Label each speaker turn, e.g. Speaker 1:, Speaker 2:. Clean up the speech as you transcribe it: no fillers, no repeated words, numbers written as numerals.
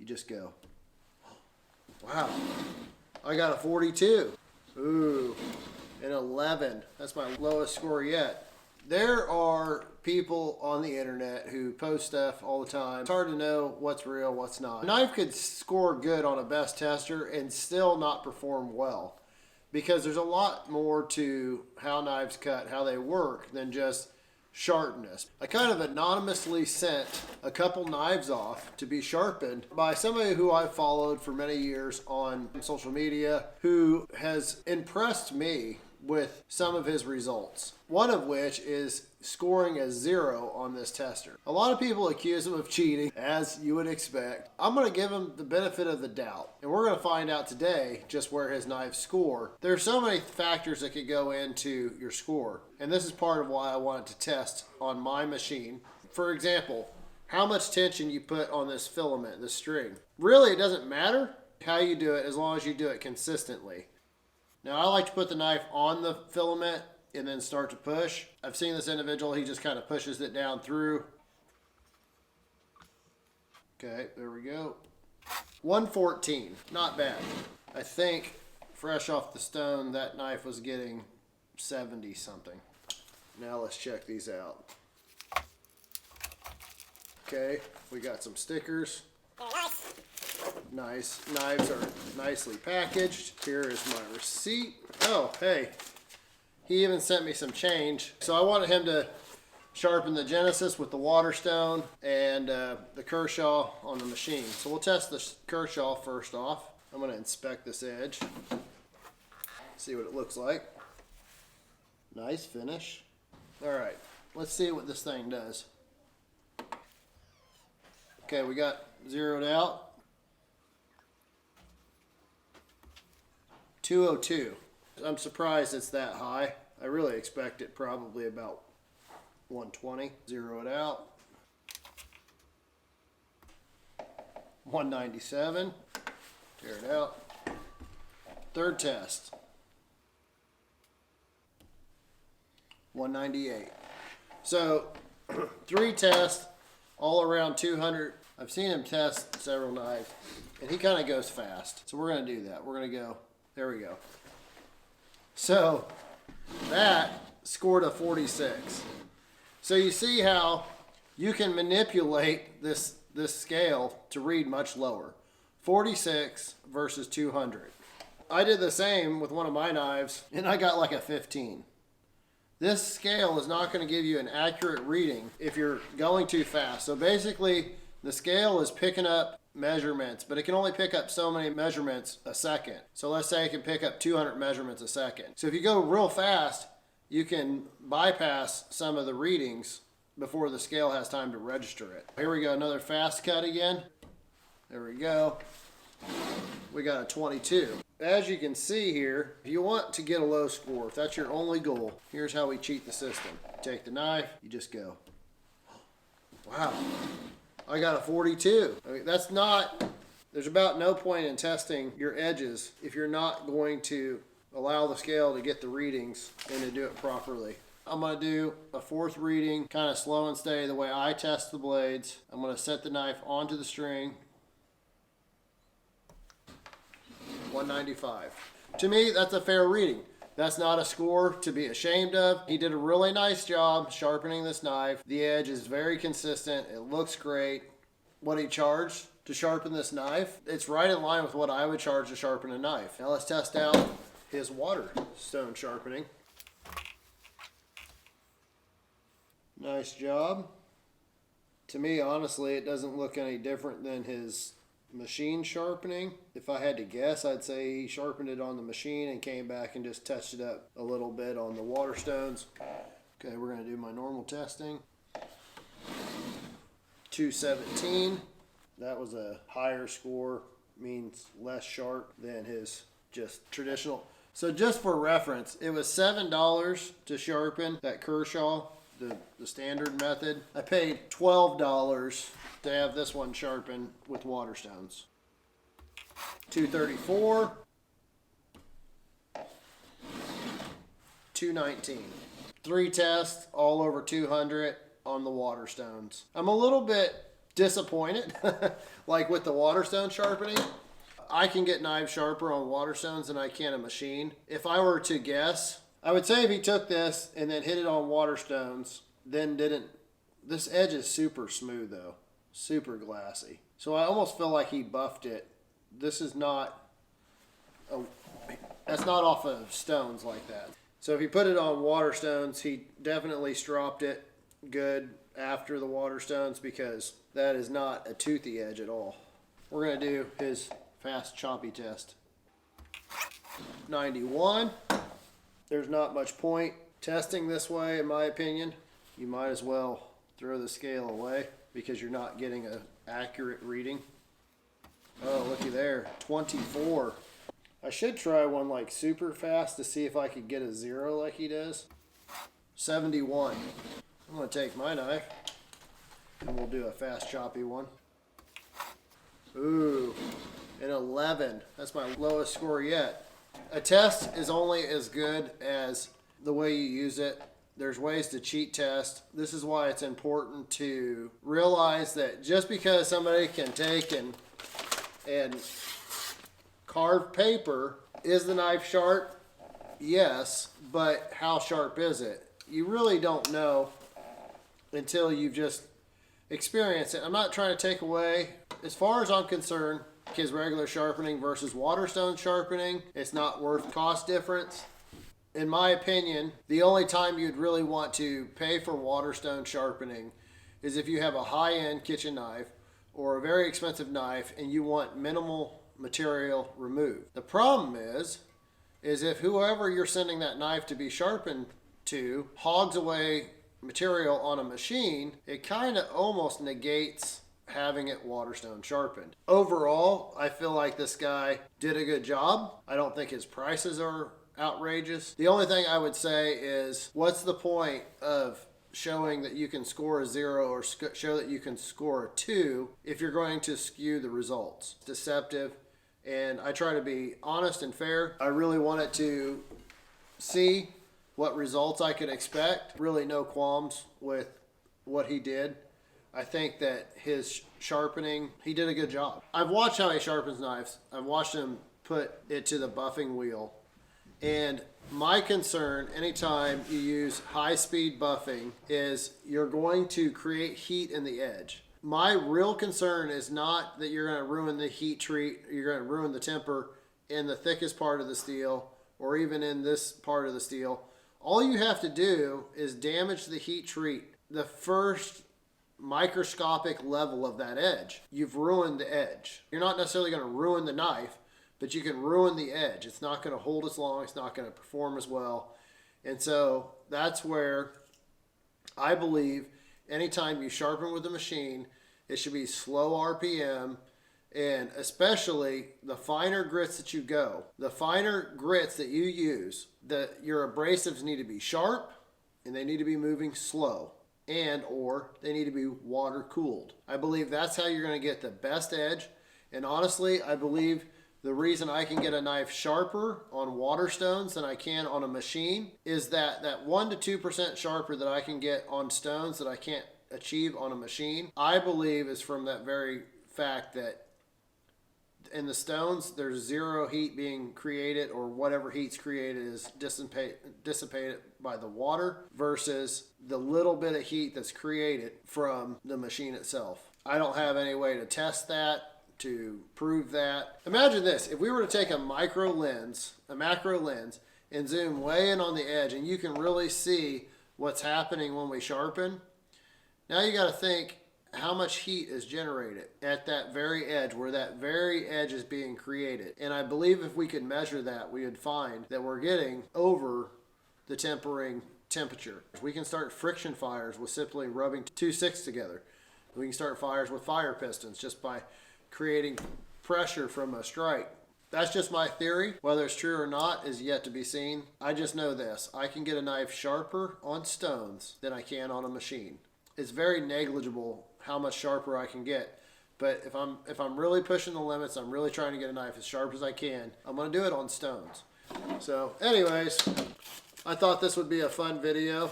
Speaker 1: just go. Wow, I got a 42. Ooh, an 11. That's my lowest score yet. There are people on the internet who post stuff all the time. It's hard to know what's real, what's not. A knife could score good on a best tester and still not perform well, because there's a lot more to how knives cut, how they work, than just sharpness. I kind of anonymously sent a couple knives off to be sharpened by somebody who I've followed for many years on social media, who has impressed me with some of his results. One of which is scoring a 0 on this tester. A lot of people accuse him of cheating, as you would expect. I'm going to give him the benefit of the doubt, and we're going to find out today just where his knives score. There are so many factors that could go into your score, and this is part of why I wanted to test on my machine. For example, how much tension you put on this filament, this string. Really, it doesn't matter how you do it as long as you do it consistently. Now, I like to put the knife on the filament and then start to push. I've seen this individual, he just kind of pushes it down through. Okay, there we go. 114, not bad. I think fresh off the stone, that knife was getting 70 something. Now let's check these out. Okay, we got some stickers. Nice. Knives are nicely packaged. Here is my receipt. Oh, hey. He even sent me some change. So I wanted him to sharpen the Genesis with the Waterstone and the Kershaw on the machine. So we'll test the Kershaw first off. I'm going to inspect this edge. See what it looks like. Nice finish. All right, let's see what this thing does. Okay, we got zeroed out. 202. I'm surprised it's that high. I really expect it probably about 120. Zero it out. 197. Tear it out. Third test. 198. So 3 tests, all around 200. I've seen him test several knives, and he kind of goes fast. So we're going to do that. We're going to go. There we go. So that scored a 46. So you see how you can manipulate this scale to read much lower. 46 versus 200. I did the same with one of my knives, and I got like a 15. This scale is not going to give you an accurate reading if you're going too fast. So basically, the scale is picking up measurements, but it can only pick up so many measurements a second. So let's say it can pick up 200 measurements a second. So if you go real fast, you can bypass some of the readings before the scale has time to register it. Here we go, another fast cut again. There we go. We got a 22. As you can see here, if you want to get a low score, if that's your only goal, here's how we cheat the system. You take the knife, you just go. Wow. I got a 42. I mean, that's not, there's about no point in testing your edges if you're not going to allow the scale to get the readings and to do it properly. I'm going to do a 4th reading, kind of slow and steady the way I test the blades. I'm going to set the knife onto the string. 195. To me, that's a fair reading. That's not a score to be ashamed of. He did a really nice job sharpening this knife. The edge is very consistent. It looks great. What he charged to sharpen this knife, it's right in line with what I would charge to sharpen a knife. Now let's test out his Waterstone sharpening. Nice job. To me, honestly, it doesn't look any different than his machine sharpening. If I had to guess, I'd say he sharpened it on the machine and came back and just touched it up a little bit on the Waterstones. Okay, we're going to do my normal testing. 217. That was a higher score, means less sharp than his just traditional. So just for reference, it was $7 to sharpen that Kershaw, the standard method. I paid $12 to have this one sharpened with Waterstones. 234. 219. 3 tests, all over 200 on the Waterstones. I'm a little bit disappointed, like with the Waterstone sharpening. I can get knives sharper on Waterstones than I can a machine. If I were to guess, I would say if he took this and then hit it on Waterstones, then didn't, this edge is super smooth though, super glassy. So I almost feel like he buffed it. This is not, that's not off of stones like that. So if he put it on Waterstones, he definitely stropped it good after the Waterstones, because that is not a toothy edge at all. We're gonna do his fast choppy test. 91. There's not much point testing this way, in my opinion. You might as well throw the scale away because you're not getting an accurate reading. Oh, looky there, 24. I should try one like super fast to see if I could get a 0 like he does. 71. I'm gonna take my knife and we'll do a fast choppy one. Ooh, an 11. That's my lowest score yet. A test is only as good as the way you use it. There's ways to cheat test. This is why it's important to realize that just because somebody can take and carve paper, is the knife sharp? Yes, but how sharp is it? You really don't know until you've just experienced it. I'm not trying to take away, as far as I'm concerned, his regular sharpening versus Waterstone sharpening, it's not worth cost difference. In my opinion, the only time you'd really want to pay for Waterstone sharpening is if you have a high-end kitchen knife or a very expensive knife and you want minimal material removed. The problem is if whoever you're sending that knife to be sharpened to hogs away material on a machine, it kind of almost negates having it Waterstone sharpened. Overall, I feel like this guy did a good job. I don't think his prices are outrageous. The only thing I would say is, what's the point of showing that you can score a 0 or show that you can score a 2 if you're going to skew the results? It's deceptive, and I try to be honest and fair. I really wanted to see what results I could expect. Really no qualms with what he did. I think that his sharpening, he did a good job. I've watched how he sharpens knives. I've watched him put it to the buffing wheel. And my concern anytime you use high-speed buffing is you're going to create heat in the edge. My real concern is not that you're going to ruin the heat treat, you're going to ruin the temper in the thickest part of the steel or even in this part of the steel. All you have to do is damage the heat treat. The first microscopic level of that edge, you've ruined the edge. You're not necessarily going to ruin the knife, but you can ruin the edge. It's not going to hold as long. It's not going to perform as well. And so that's where I believe anytime you sharpen with a machine, it should be slow RPM, and especially the finer grits that you go, the finer grits that you use, your abrasives need to be sharp and they need to be moving slow, and or they need to be water cooled. I believe that's how you're going to get the best edge. And honestly, I believe the reason I can get a knife sharper on Waterstones than I can on a machine is that 1% to 2% sharper that I can get on stones that I can't achieve on a machine, I believe is from that very fact that in the stones there's 0 heat being created, or whatever heat's created is dissipated by the water, versus the little bit of heat that's created from the machine itself. I don't have any way to test that, to prove that. Imagine this, if we were to take a macro lens and zoom way in on the edge, and you can really see what's happening when we sharpen. Now you got to think how much heat is generated at that very edge, where that very edge is being created. And I believe if we could measure that, we would find that we're getting over the tempering temperature. We can start friction fires with simply rubbing 2 sticks together. We can start fires with fire pistons just by creating pressure from a strike. That's just my theory. Whether it's true or not is yet to be seen. I just know this: I can get a knife sharper on stones than I can on a machine. It's very negligible how much sharper I can get, but if I'm really pushing the limits, I'm really trying to get a knife as sharp as I can, I'm going to do it on stones. So anyways, I thought this would be a fun video.